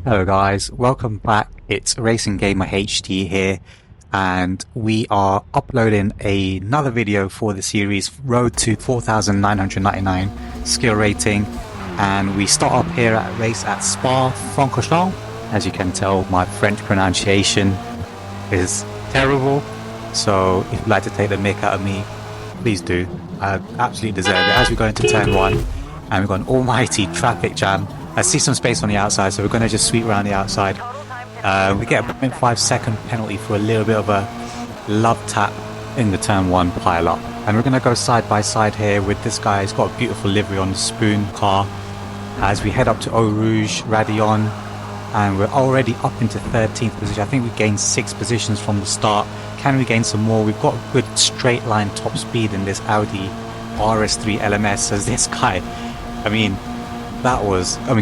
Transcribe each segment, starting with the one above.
Hello guys, welcome back. It's racing.gamer.hd here, and we are uploading another video for the series Road to 4,999 skill rating, and we start up here at race at Spa-Francorchamps. As you can tell, my French pronunciation is terrible, so if you'd like to take the mick out of me, please do. I absolutely deserve it. As we go into turn 1 and we've got an almighty traffic jam, I see some space on the outside, so we're going to just sweep around the outside. We get a 0.5 second penalty for a little bit of a love tap in the turn 1 pile up. And we're going to go side by side here with this guy. He's got a beautiful livery on the Spoon car. As we head up to Eau Rouge, Radion, and we're already up into 13th position. I think we gained 6 positions from the start. Can we gain some more? We've got a good straight line top speed in this Audi RS3 LMS as this guy.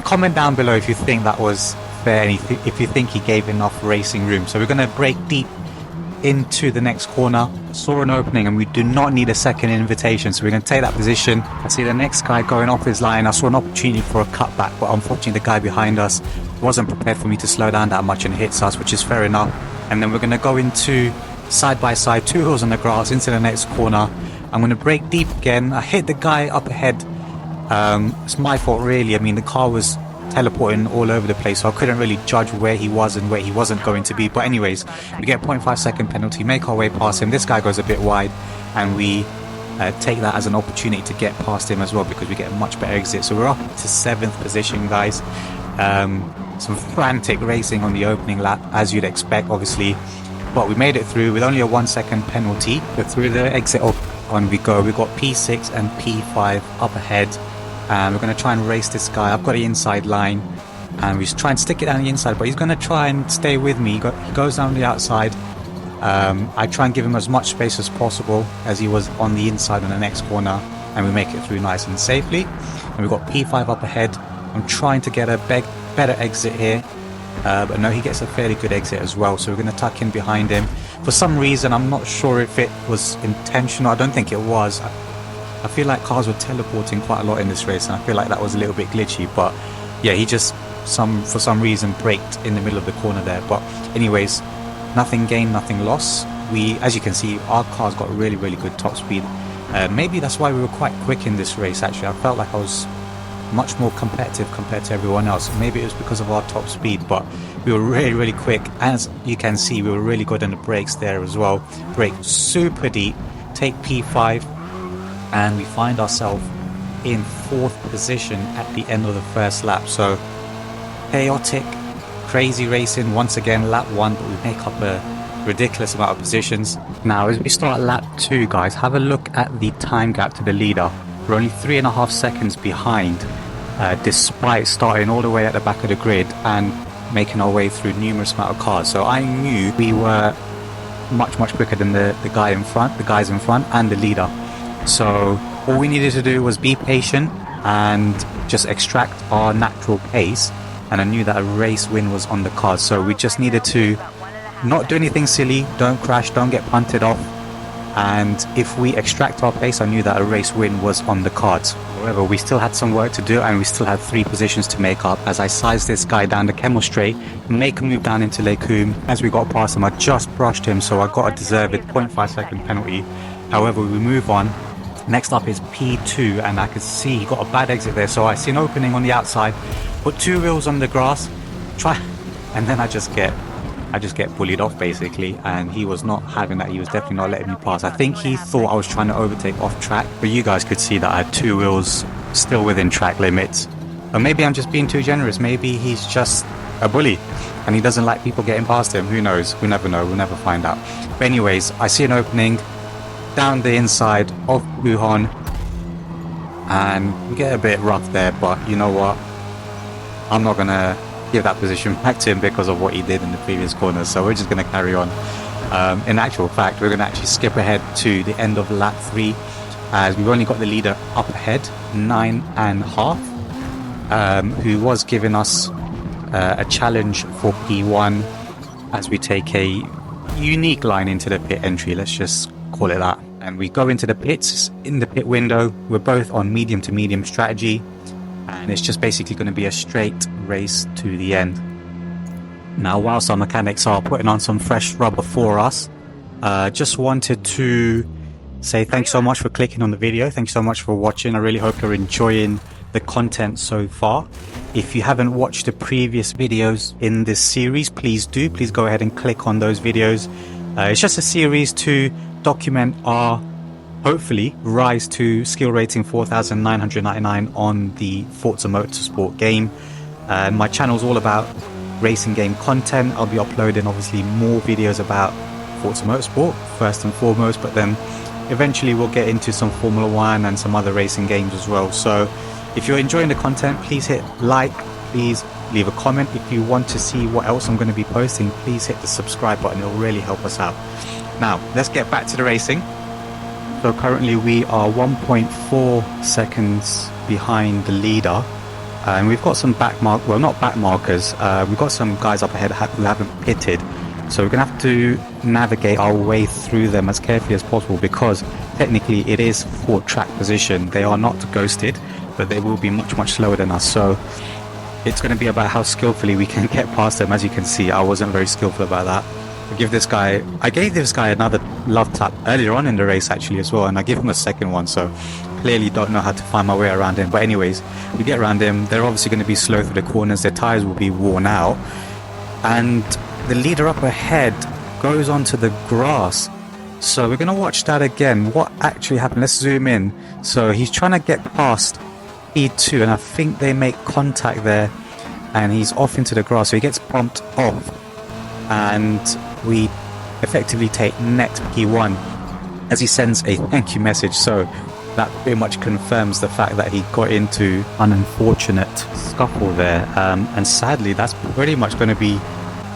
Comment down below if you think that was fair and if you think he gave enough racing room. So we're going to brake deep into the next corner. Saw an opening and we do not need a second invitation, so we're going to take that position. I see the next guy going off his line. I saw an opportunity for a cutback, but unfortunately the guy behind us wasn't prepared for me to slow down that much and hits us, which is fair enough. And then we're going to go into side by side, 2 wheels on the grass into the next corner. I'm going to brake deep again. I hit the guy up ahead. It's my fault really. The car was teleporting all over the place, so I couldn't really judge where he was and where he wasn't going to be. But anyways, we get a 0.5 second penalty, make our way past him. This guy goes a bit wide and we take that as an opportunity to get past him as well, because we get a much better exit. So we're up to 7th position, guys. Some frantic racing on the opening lap, as you'd expect obviously, but we made it through with only a 1 second penalty. But through the exit on we go. We've got P6 and P5 up ahead, and we're going to try and race this guy. I've got the inside line and we try and stick it down the inside, but he's going to try and stay with me. He goes down the outside. I try and give him as much space as possible as he was on the inside on the next corner, and we make it through nice and safely. And we've got P5 up ahead. I'm trying to get a better exit here, but no, he gets a fairly good exit as well, so we're going to tuck in behind him. For some reason, I'm not sure if it was intentional. I don't think it was. I feel like cars were teleporting quite a lot in this race, and I feel like that was a little bit glitchy. But yeah, he just for some reason braked in the middle of the corner there. But anyways, nothing gained, nothing lost. As you can see, our car's got really good top speed. Maybe that's why we were quite quick in this race. Actually, I felt like I was much more competitive compared to everyone else. Maybe it was because of our top speed, but we were really quick. As you can see, we were really good on the brakes there as well. Brake super deep, take P5, and we find ourselves in 4th position at the end of the first lap. So chaotic, crazy racing once again, lap 1, but we make up a ridiculous amount of positions. Now as we start lap 2, guys, have a look at the time gap to the leader. We're only 3.5 seconds behind, despite starting all the way at the back of the grid and making our way through numerous amount of cars. So I knew we were much quicker than the guys in front and the leader. So all we needed to do was be patient and just extract our natural pace, and I knew that a race win was on the cards. So we just needed to not do anything silly, don't crash, don't get punted off, and if we extract our pace, I knew that a race win was on the cards. However, we still had some work to do, and we still had 3 positions to make up. As I sized this guy down the Kemmel Straight, make a move down into Les Combes. As we got past him, I just brushed him, so I got a deserved 0.5 second penalty. However, we move on. Next up is P2, and I could see he got a bad exit there, so I see an opening on the outside, put 2 wheels on the grass, and then I just get bullied off basically, and he was not having that. He was definitely not letting me pass. I think he thought I was trying to overtake off track, but you guys could see that I had 2 wheels still within track limits. Or maybe I'm just being too generous. Maybe he's just a bully and he doesn't like people getting past him. Who knows? We'll never know. We'll never find out. But anyways, I see an opening down the inside of Wuhan, and we get a bit rough there, but you know what, I'm not gonna give that position back to him because of what he did in the previous corner, so we're just gonna carry on. In actual fact, we're gonna actually skip ahead to the end of lap 3, as we've only got the leader up ahead, 9.5, who was giving us a challenge for P1 as we take a unique line into the pit entry, let's just call it that. And we go into the pits. In the pit window, we're both on medium to medium strategy, and it's just basically going to be a straight race to the end. Now, whilst our mechanics are putting on some fresh rubber for us, just wanted to say thanks so much for clicking on the video. Thanks so much for watching. I really hope you're enjoying the content so far. If you haven't watched the previous videos in this series, please do. Please go ahead and click on those videos. It's just a series to document our, hopefully, rise to skill rating 4,999 on the Forza Motorsport game. My channel is all about racing game content. I'll be uploading obviously more videos about Forza Motorsport first and foremost, but then eventually we'll get into some Formula 1 and some other racing games as well. So if you're enjoying the content, please hit like, please leave a comment. If you want to see what else I'm going to be posting, please hit the subscribe button. It'll really help us out. Now let's get back to the racing. So currently we are 1.4 seconds behind the leader, and we've got some not back markers, we've got some guys up ahead who haven't pitted, so we're gonna have to navigate our way through them as carefully as possible, because technically it is for track position. They are not ghosted, but they will be much slower than us, so it's going to be about how skillfully we can get past them. As you can see, I wasn't very skillful about that. I gave this guy another love tap earlier on in the race actually as well, and I give him a second one, so clearly don't know how to find my way around him. But anyways, we get around him. They're obviously going to be slow through the corners, their tires will be worn out, and the leader up ahead goes onto the grass. So we're going to watch that again. What actually happened? Let's zoom in. So he's trying to get past E2, and I think they make contact there, and he's off into the grass, so he gets bumped off, and we effectively take net P1 as he sends a thank you message. So that pretty much confirms the fact that he got into an unfortunate scuffle there, and sadly that's pretty much going to be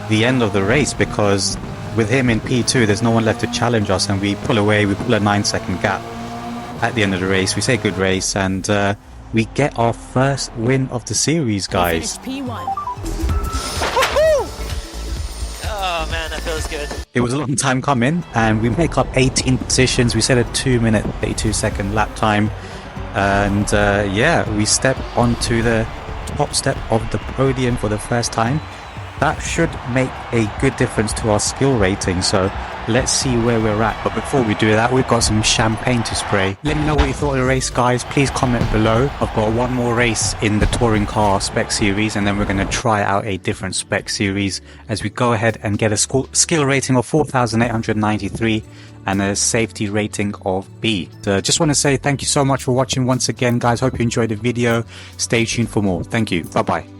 the end of the race, because with him in P2 there's no one left to challenge us, and we pull away. We pull a 9-second gap at the end of the race. We say good race, and we get our first win of the series, guys. P1. Oh man, that feels good. It was a long time coming, and we make up 18 positions. We set a 2-minute 32-second lap time, and yeah, we step onto the top step of the podium for the first time. That should make a good difference to our skill rating, so let's see where we're at. But before we do that, we've got some champagne to spray. Let me know what you thought of the race, guys. Please comment below. I've got one more race in the touring car spec series, and then we're going to try out a different spec series as we go ahead and get a skill rating of 4,893 and a safety rating of B. Just want to say thank you so much for watching once again, guys. Hope you enjoyed the video. Stay tuned for more. Thank you. Bye bye.